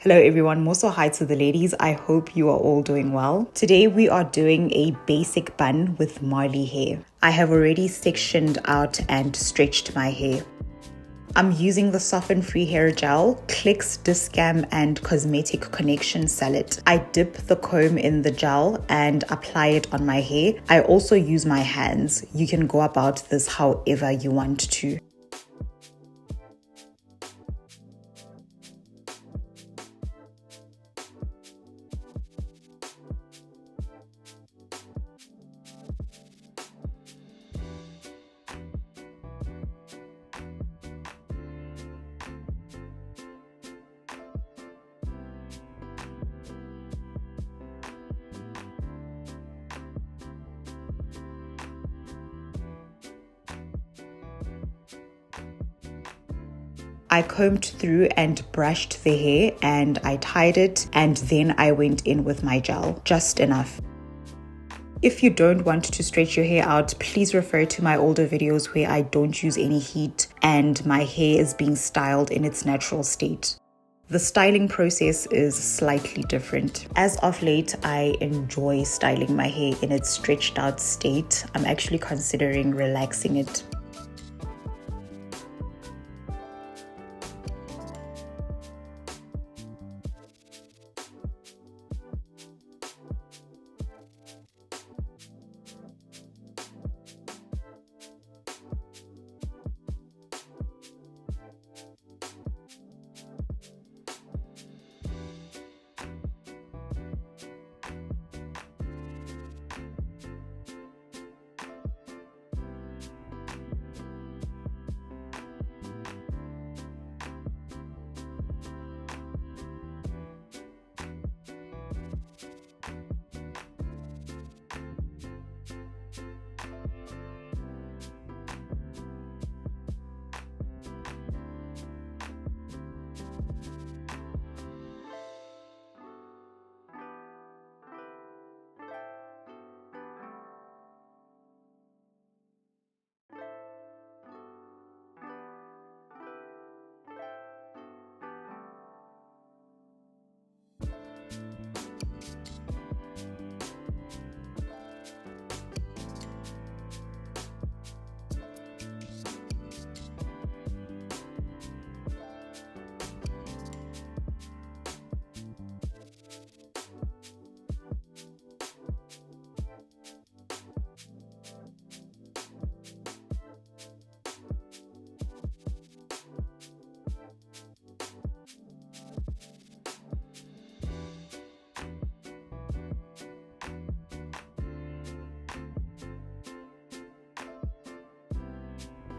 Hello everyone, Moso hi to the ladies. I hope you are all doing well. Today we are doing a basic bun with Marley hair. I have already sectioned out and stretched my hair. I'm using the Soften Free Hair Gel, Clicks Discam and Cosmetic Connection Salad. I dip the comb in the gel and apply it on my hair. I also use my hands. You can go about this however you want to. I combed through and brushed the hair and I tied it, and then I went in with my gel, just enough. If you don't want to stretch your hair out, please refer to my older videos where I don't use any heat and my hair is being styled in its natural state. The styling process is slightly different. As of late, I enjoy styling my hair in its stretched out state. I'm actually considering relaxing it.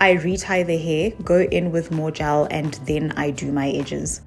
I retie the hair, go in with more gel, and then I do my edges.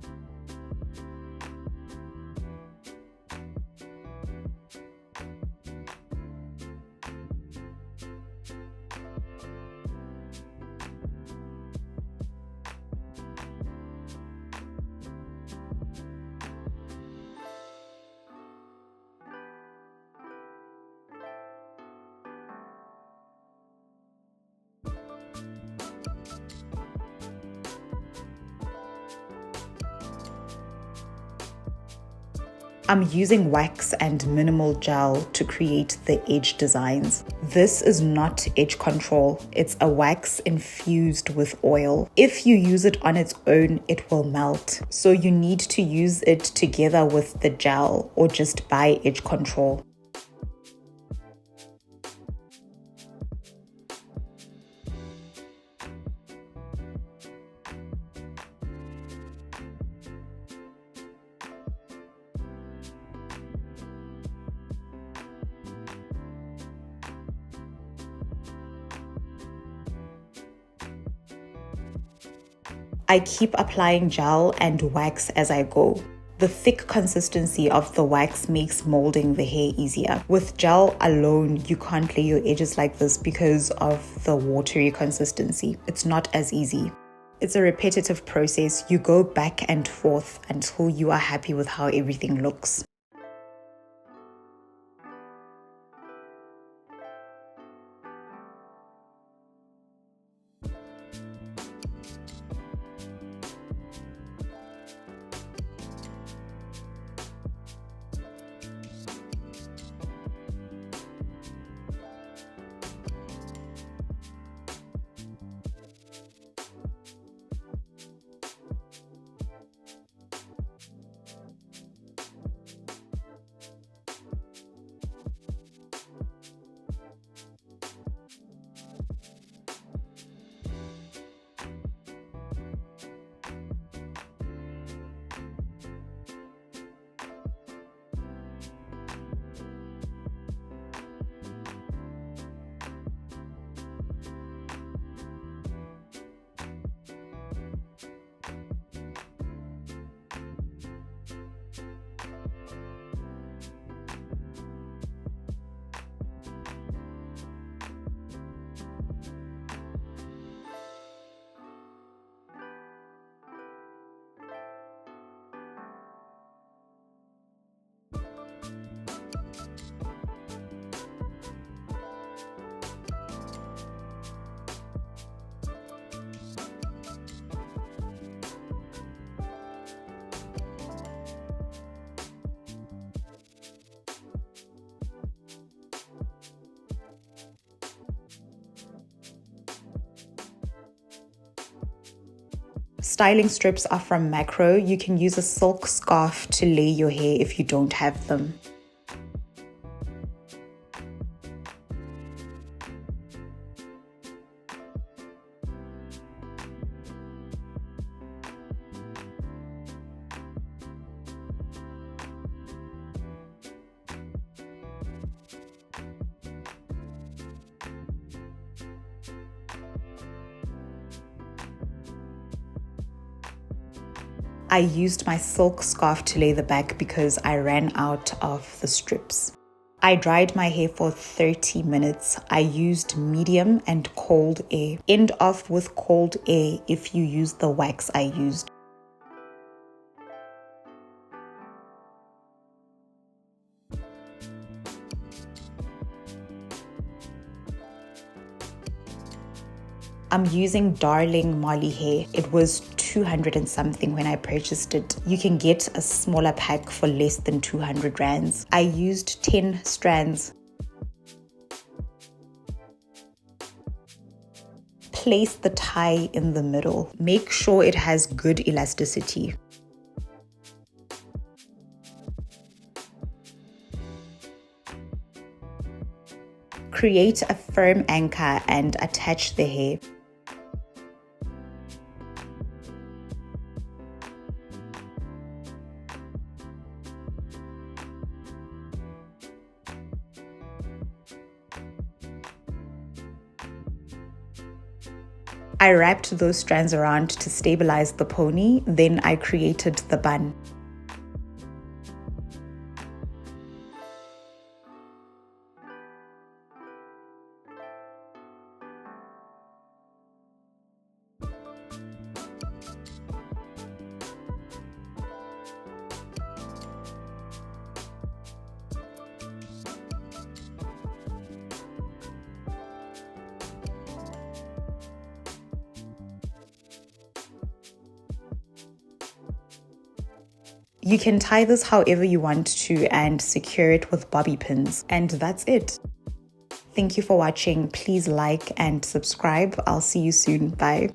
I'm using wax and minimal gel to create the edge designs. This is not edge control, it's a wax infused with oil. If you use it on its own, it will melt. So you need to use it together with the gel or just buy edge control. I keep applying gel and wax as I go. The thick consistency of the wax makes molding the hair easier. With gel alone, you can't lay your edges like this because of the watery consistency. It's not as easy. It's a repetitive process. You go back and forth until you are happy with how everything looks. Styling strips are from Macro. You can use a silk scarf to lay your hair if you don't have them. I used my silk scarf to lay the back because I ran out of the strips. I dried my hair for 30 minutes. I used medium and cold air. End off with cold air if you use the wax I used. I'm using Darling Molly hair. It was 200 and something when I purchased it. You can get a smaller pack for less than 200 rands. I used 10 strands. Place the tie in the middle. Make sure it has good elasticity. Create a firm anchor and attach the hair. I wrapped those strands around to stabilize the pony, then I created the bun. You can tie this however you want to and secure it with bobby pins. And that's it. Thank you for watching. Please like and subscribe. I'll see you soon. Bye.